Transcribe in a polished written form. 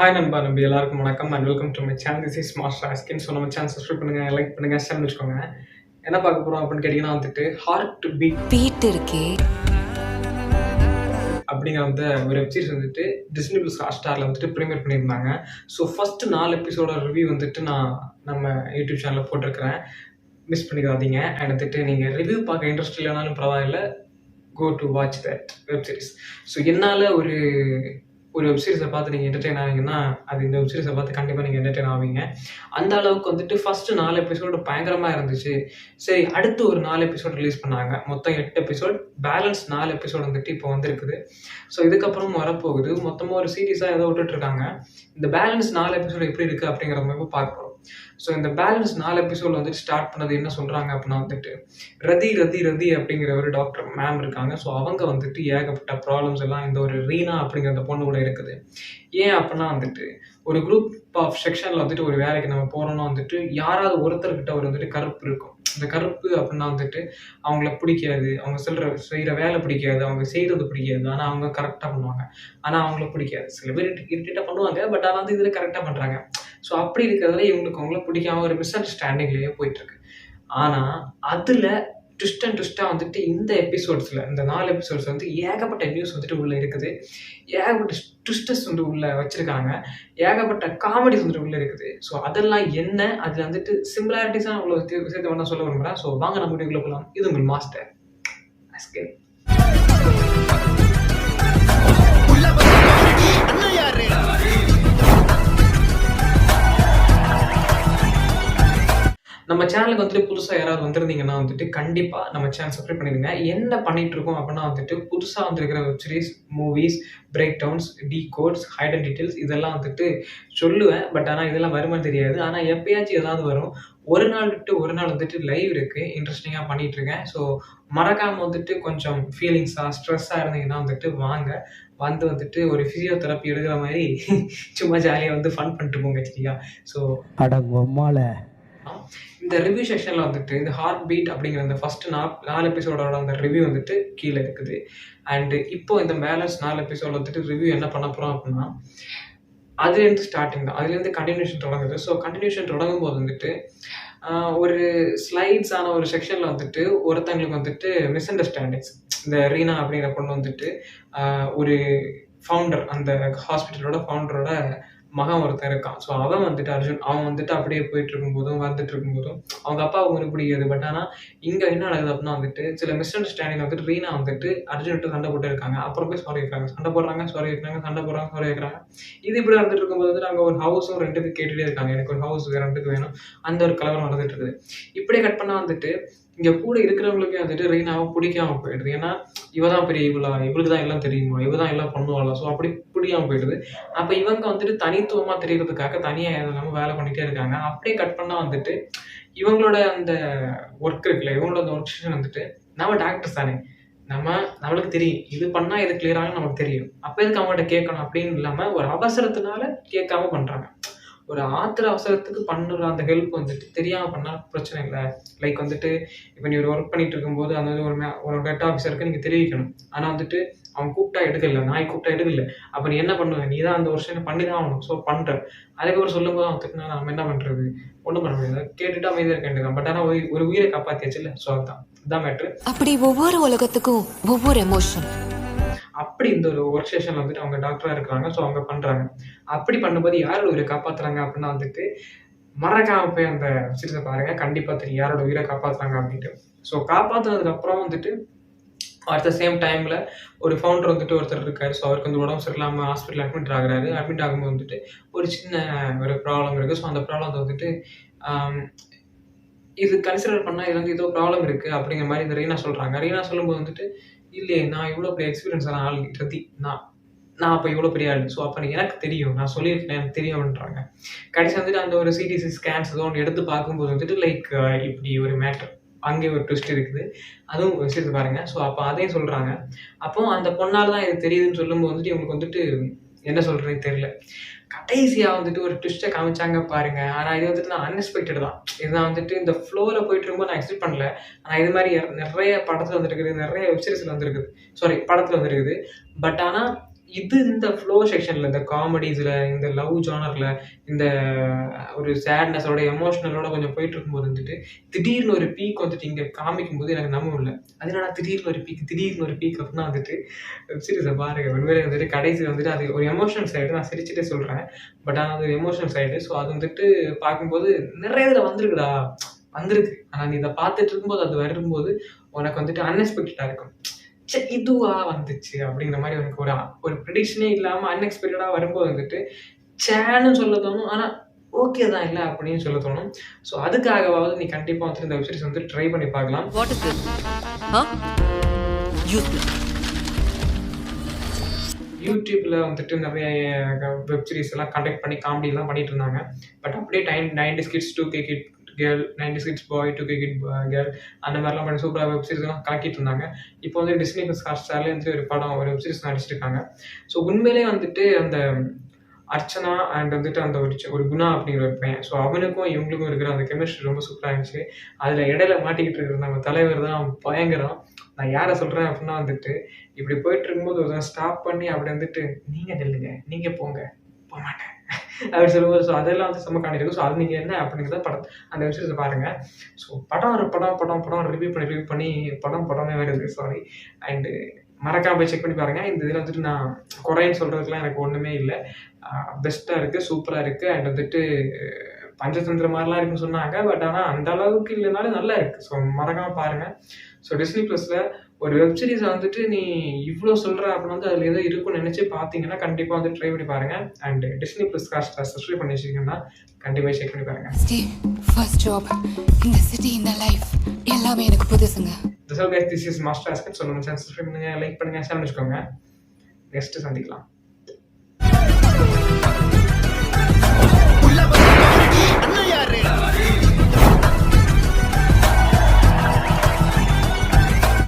Hi நண்பா நம்பி எல்லாருக்கும் வணக்கம் and welcome to my channel. This is master Askin. So நம்ம சேனல் சப்ஸ்கிரைப் பண்ணுங்க, லைக் பண்ணுங்க, ஷேர் வச்சுக்கோங்க. என்ன பார்க்க போறோம் அப்படின்னு கேட்டீங்கன்னா ஹார்ட் பீட் இருக்கே அப்படிங்கிற ஒரு வெப்சீரிஸ் டிஸ்னி பிளஸ் ஹாட்ஸ்டாரில் ப்ரீமியர் பண்ணியிருந்தாங்க. ஸோ ஃபர்ஸ்ட் 4 எபிசோட ரிவ்யூ நான் நம்ம யூடியூப் சேனலில் போட்டிருக்கிறேன். மிஸ் பண்ணிக்காதீங்க. அண்ட் நீங்கள் ரிவ்யூ பார்க்க இன்ட்ரெஸ்ட் இல்லைனாலும் பரவாயில்ல, go to watch that web series. So என்னால் ஒரு வெப்சீரிஸை பார்த்து நீங்கள் என்டர்டெயின் ஆவீங்கன்னா அது இந்த வெப்சீரிஸை பார்த்து கண்டிப்பாக நீங்கள் என்டர்டெயின் ஆவீங்க. அந்த அளவுக்கு ஃபர்ஸ்ட் 4 எபிசோடு பயங்கரமாக இருந்துச்சு. சரி, அடுத்து ஒரு 4 எபிசோட் ரிலீஸ் பண்ணாங்க. மொத்தம் 8 எபிசோட், பேலன்ஸ் 4 எபிசோடு இப்போ வந்திருக்குது. ஸோ இதுக்கப்புறம் வரப்போகுது. மொத்தமாக ஒரு சீரீஸாக ஏதோ விட்டுட்ருக்காங்க. இந்த பேலன்ஸ் 4 எபிசோடு எப்படி இருக்குது அப்படிங்கிற மாதிரி பார்க்குறோம். ஸோ இந்த பேலன்ஸ் 4 எபிசோட் ஸ்டார்ட் பண்ணது என்ன சொல்கிறாங்க அப்படின்னா ரதி ரதி ரதி அப்படிங்கிற ஒரு டாக்டர் மேம் இருக்காங்க. ஸோ அவங்க ஏகப்பட்ட ப்ராப்ளம்ஸ் எல்லாம் இந்த ஒரு ரீனா அப்படிங்கிற அந்த பொண்ணு கூட இருக்குது. ஏன் அப்படின்னா ஒரு குரூப் ஆஃப் செக்ஷனில் ஒரு வேலைக்கு நம்ம போகிறோம்னா யாராவது ஒருத்தர்கிட்ட ஒரு கருப்பு இருக்கும். இந்த கருப்பு அப்படின்னா அவங்கள பிடிக்காது, அவங்க செய்கிற வேலை பிடிக்காது, அவங்க செய்கிறது பிடிக்காது. ஆனால் அவங்க கரெக்டாக பண்ணுவாங்க. ஆனால் அவங்கள பிடிக்காது. சில பேர் இரிட்டேட்டாக பண்ணுவாங்க, பட் ஆனால் இதில் கரெக்டாக பண்ணுறாங்க. ஸோ அப்படி இருக்கிறதுல இவங்களுக்கு அவங்கள பிடிக்காம ஒரு மிஸ் அண்டர்ஸ்டாண்டிங்லேயே போயிட்டுருக்கு. ஆனால் அதில் ட்விஸ்ட் அண்ட் ட்விஸ்ட்டாக இந்த எபிசோட்ஸில் இந்த 4 எபிசோட்ஸ் ஏகப்பட்ட நியூஸ் உள்ளே இருக்குது. ஏகப்பட்ட ட்விஸ்டர்ஸ் உள்ளே வச்சுருக்காங்க. ஏகப்பட்ட காமெடிஸ் உள்ளே இருக்குது. ஸோ அதெல்லாம் என்ன, அதில் சிமிலாரிட்டிஸாக அவ்வளோ விஷயத்தை வேணா சொல்ல விரும்புகிறேன். ஸோ வாங்க நம்ம வீடியோக்குள்ள போகலாம். இது உங்கள் மாஸ்டர் ஆஸ்கின். நம்ம சேனலுக்கு புதுசாக யாராவது வந்திருந்தீங்கன்னா கண்டிப்பாக நம்ம சேனல் சப்ஸ்கிரைப் பண்ணிடுங்க. என்ன பண்ணிட்டு இருக்கோம் அப்படின்னா புதுசாக வந்திருக்கிற web series, movies, breakdowns, quotes, height and details இதெல்லாம் சொல்லுவேன். பட் ஆனால் இதெல்லாம் வருமானு தெரியாது. ஆனால் எப்பயாச்சும் ஏதாவது வரும். ஒரு நாள் விட்டு ஒரு நாள் லைவ் இருக்குது, இன்ட்ரெஸ்டிங்காக பண்ணிட்டு இருக்கேன். ஸோ மறக்காமல் கொஞ்சம் ஃபீலிங்ஸாக ஸ்ட்ரெஸ்ஸாக இருந்தீங்கன்னா வாங்க ஒரு ஃபிசியோதெரப்பி எடுக்கிற மாதிரி சும்மா ஜாலியாக ஃபன் பண்ணிட்டு போங்க. சரியா? ஸோ இந்த ரிவ்யூ செக்ஷனில் இந்த ஹார்ட் பீட் அப்படிங்கிற இந்த ஃபர்ஸ்ட் 4 எபிசோடோட அந்த ரிவ்யூ கீழே இருக்குது. அண்டு இப்போ இந்த பேலன்ஸ் 4 எபிசோட் ரிவ்யூ என்ன பண்ண போகிறோம் அப்படின்னா அதுலேருந்து ஸ்டார்டிங் தான், அதுலேருந்து கண்டினியூஷன் தொடங்குது. ஸோ கண்டினியூஷன் தொடங்கும் போது ஒரு ஸ்லைட்ஸான ஒரு செக்ஷனில் ஒருத்தங்களுக்கு மிஸ் அண்டர்ஸ்டாண்டிங்ஸ். இந்த ரீனா அப்படிங்கிற பொண்ணு ஒரு ஃபவுண்டர், அந்த ஹாஸ்பிட்டலோட ஃபவுண்டரோட மகன் ஒருத்தன் இருக்கான். ஸோ அவன் அர்ஜுன், அவன் அப்படியே போயிட்டு இருக்கும்போதும் அவங்க அப்பா அவங்களுக்கு பிடிக்காது. பட் ஆனால் இங்கே என்ன நடக்குது அப்படின்னா சில மிஸ் அண்டர்ஸ்டாண்டிங் ரீனா அர்ஜுன்கிட்ட சண்டை போட்டு இருக்காங்க. அப்புறம் போய் சாரி வைக்கிறாங்க, சண்டை போடுறாங்க, சாரி வைக்கிறாங்க, சண்டை போடுறாங்க, சாரி வைக்கிறாங்க. இது இப்படி நடந்துட்டு இருக்கும்போது அங்கே ஒரு ஹவுஸும் ரெண்டுக்கு கேட்டுகிட்டே இருக்காங்க. எனக்கு ஒரு ஹவுஸ் ரெண்டுக்கு வேணும். அந்த ஒரு கலவரம் நடந்துட்டு இருக்குது. இப்படியே கட் பண்ணால் இங்கே கூட இருக்கிறவங்களுக்கே ரீனாவை பிடிக்காம போயிடுது. ஏன்னா இவ தான் பெரிய இவளுக்கு தான் எல்லாம் தெரியுமா, இவ தான் எல்லாம் பண்ணுவாளா. ஸோ அப்படி பிடிக்காம போயிடுது. அப்போ இவங்க தனித்துவமாக தெரியறதுக்காக தனியாக இல்லாமல் வேலை பண்ணிகிட்டே இருக்காங்க. அப்படியே கட் பண்ணால் இவங்களோட அந்த ஒர்க் இருக்குல்ல, இவங்களோட அந்த ஒர்க் செக்ஷன் நம்ம டாக்டர்ஸ் தானே, நம்மளுக்கு தெரியும் இது பண்ணால் இது கிளியராக நமக்கு தெரியும். அப்போ எதுக்கு அவங்கள்ட்ட கேட்கணும் அப்படின்னு இல்லாமல் ஒரு அவசரத்தினால கேட்காம பண்ணுறாங்க. ஒரு ஆத்திர அவசரத்துக்கு பண்ணுற அந்த ஹெல்ப் தெரியாமல் பண்ணால் பிரச்சனை இல்லை. லைக் இப்போ நீ ஒரு ஒர்க் பண்ணிட்டு இருக்கும்போது அந்த ஒரு ஹெட் ஆஃபீஸருக்கு நீங்கள் தெரிவிக்கணும். ஆனால் அவன் கூப்பிட்டா எடுக்கல, நாய் கூப்பிட்டா எடுக்கல. அப்போ நீ என்ன பண்ணுவ, நீ தான் அந்த வருஷம் பண்ணி தான் ஆகணும். ஸோ பண்ணுற அதுக்கப்புறம் சொல்லும்போது அவன் நம்ம என்ன பண்ணுறது, ஒன்றும் பண்ண முடியாது, கேட்டுட்டு அமைதியாக இருக்க வேண்டியதான். பட் ஆனால் ஒரு உயிரை காப்பாற்றியாச்சு இல்லை. ஸோ அதுதான் மேட்ரு. அப்படி ஒவ்வொரு உலகத்துக்கும் ஒவ்வொரு எமோஷன். அப்படி இந்த ஒரு ஒர்க் செஷனில் அவங்க டாக்டராக இருக்கிறாங்க. ஸோ அவங்க பண்ணுறாங்க. அப்படி பண்ணும்போது யாரோட உயிரை காப்பாற்றுறாங்க அப்படின்னா மறக்காம போய் அந்த சீரிஸை பாருங்க. கண்டிப்பாக தெரியும் யாரோட உயிரை காப்பாற்றுறாங்க அப்படின்ட்டு. ஸோ காப்பாற்றுனதுக்கு அப்புறம் அட் த சேம் டைமில் ஒரு ஃபவுண்டர் ஒருத்தர் இருக்காரு. ஸோ அவருக்கு உடம்பு சரியில்லாமல் ஹாஸ்பிட்டல் அட்மிட் ஆகுறாரு. அட்மிட் ஆகும்போது ஒரு சின்ன ஒரு ப்ராப்ளம் இருக்குது. ஸோ அந்த ப்ராப்ளத்தை இது கன்சிடர் பண்ணால் இது ஏதோ ப்ராப்ளம் இருக்குது அப்படிங்கிற மாதிரி இந்த ரீனா சொல்கிறாங்க. ரீனா சொல்லும்போது இல்லையே, நான் இவ்வளோ பெரிய எக்ஸ்பீரியன்ஸான ஆள் ரதி, நான் அப்போ இவ்வளோ பெரிய ஆள். ஸோ அப்போ எனக்கு தெரியும், நான் சொல்லியிருக்கேன், எனக்கு தெரியும் அப்படின்றாங்க. கடைசி அந்த ஒரு சிடிசி ஸ்கேன்ஸ் ஏதோ ஒன்று எடுத்து பார்க்கும்போது லைக் இப்படி ஒரு மேட்டர், அங்கே ஒரு ட்விஸ்ட் இருக்குது. அதுவும் விஷயத்தை பாருங்கள். ஸோ அப்போ அதையும் சொல்கிறாங்க. அப்போ அந்த பொண்ணால் தான் இது தெரியுதுன்னு சொல்லும்போது இவங்களுக்கு என்ன சொல்கிறேன்னு தெரியல. கடைசியாக ஒரு ட்விஸ்ட்டை காமிச்சாங்க பாருங்க. ஆனால் இது நான் அன்எக்ஸ்பெக்டட் தான். இதுதான் இந்த ஃப்ளோவில் போயிட்டு இருக்கும்போது நான் எக்ஸ்பெக்ட் பண்ணல. ஆனால் இது மாதிரி நிறைய படத்தில் வந்துருக்குது, நிறைய வெப்சீரிஸில் வந்துருக்குது, சாரி படத்தில் வந்துருக்குது. பட் ஆனால் இது இந்த ஃப்ளோ செக்ஷன்ல இந்த காமெடிஸ்ல, இந்த லவ் ஜானர்ல, இந்த ஒரு சேட்னஸோட, எமோஷனலோட கொஞ்சம் போயிட்டு இருக்கும்போது வந்துட்டு, திடீர்னு ஒரு பீக் வந்துட்டு இங்க காமிக்கும்போது எனக்கு நம்ப முடியல. அது என்னடா திடீர்னு ஒரு பீக் அப்டின்னா வந்துட்டு, வெப் சீரிஸ பாருங்க. உண்மையிலே வந்துட்டு கடைசில வந்துட்டு அது ஒரு எமோஷனல் சைடு. நான் சிரிச்சுட்டே சொல்றேன். பட் ஆனா அது எமோஷனல் சைடு. ஸோ அது வந்துட்டு பார்க்கும்போது நெறைய இதுல வந்திருக்குடா. வந்திருக்கு. ஆனா நீ இத பார்த்துட்டு இருக்கும்போது, அது வரும்போது உனக்கு வந்துட்டு அன்எக்ஸ்பெக்டடா இருக்கும். ச்சே! இதுவா வந்துச்சு அப்படிங்கிற மாரி எனக்கு ஒரு ப்ரிடிக்ஷனே இல்லாம அன்எக்ஸ்பெக்டடா வரும்போது வந்துட்டு, ச்சேன்னு சொல்ல தோணும். ஆனா ஓகே தான் இல்ல அப்படின்னு சொல்ல தோணும். ஸோ அதுக்காகவாவது நீ கண்டிப்பா வந்துட்டு இந்த வெப் சீரிஸ் வந்து ட்ரை பண்ணி பார்க்கலாம். What is this? யூஸ்லெஸ். YouTubeல வந்துட்டு நெறைய வெப் சீரிஸ் எல்லாம் கண்டக்ட் பண்ணி காமெடிலாம் பண்ணிட்டு இருந்தாங்க. பட் அப்படியே 90s kids, 2K kid girl, 90s kids boy, 2K kid girl அந்த மாரிலாம் பண்ணி சூப்பரா வெப் சீரிஸ்லாம் கலக்கிட்டு இருந்தாங்க. இப்போ வந்து டிஸ்னி பிளஸ் ஹாட்ஸ்டார்ல வந்து ஒரு வெப் சீரிஸ் நடிச்சிருக்காங்க. ஸோ உண்மையிலேயே வந்துட்டு அந்த அர்ச்சனா அண்ட் வந்துட்டு அந்த ஒரு குணா அப்படிங்கிற ஒரு பையன். ஸோ அவனுக்கும் இவங்களுக்கும் இருக்கிற அந்த கெமிஸ்ட்ரி ரொம்ப சூப்பரா இருந்துச்சு. அதில இடையில மாட்டிக்கிட்டு இருக்கிற நம்ம தலைவர் தான் பயங்கரம். நான் யார சொல்றேன் அப்படின்னா வந்துட்டு, இப்படி போயிட்டு இருக்கும்போது ஒருத்தன் ஸ்டாப் பண்ணி அப்படி வந்துட்டு, "நீங்க நில்லுங்க, நீங்க போங்க, போமாட்டேன்." அப்படி சொல்லும்போது ஸோ அதெல்லாம் வந்து செம்ம காமெடி இருக்கும். ஸோ அது நீங்க என்ன அப்படிங்கிறத அந்த வெப் சீரிஸ பாருங்க. ஸோ படம் ரிவ்யூ பண்ணி படமே வருது. சாரி. அண்ட் மறக்காம போய் செக் பண்ணி பாருங்க. இந்த இதில வந்துட்டு நான் குறைன்னு சொல்றதுக்குலாம் எனக்கு ஒண்ணுமே இல்ல. பெஸ்ட்டா இருக்கு, சூப்பரா இருக்கு. அண்ட் வந்துட்டு பஞ்சதந்திர மாரிலாம் இருக்குன்னு சொன்னாங்க. பட் ஆனா அந்த அளவுக்கு இல்லனாலும் நல்லா இருக்கு. ஸோ மறக்காம பாருங்க. ஸோ டிஸ்னி பிளஸ்ல ஒரு வெப் சீரிஸ வந்துட்டு நீ இவ்ளோ சொல்ற அப்படின்னு வந்து அதில ஏதோ இருக்குன்னு நெனச்சு பார்த்தீங்கன்னா, கண்டிப்பா வந்து ட்ரை பண்ணி பாருங்க. And Disney plus Hotstar subscribe பண்ணி வச்சிருக்கீங்கன்னா, கண்டிப்பா செக் பண்ணி பாருங்க. ஸ்டீவ், ஃபர்ஸ்ட் ஜாப், இந்த சிட்டி, இந்த லைஃப் எல்லாமே எனக்கு புதுசுங்க. So guys, this is Master Aspect. So நம்ம சேனல் சப்ஸ்கிரைப் பண்ணுங்க, லைக் பண்ணுங்க, ஷேர் பண்ணி வச்சுக்கோங்க. நெக்ஸ்ட் சந்திக்கலாம்.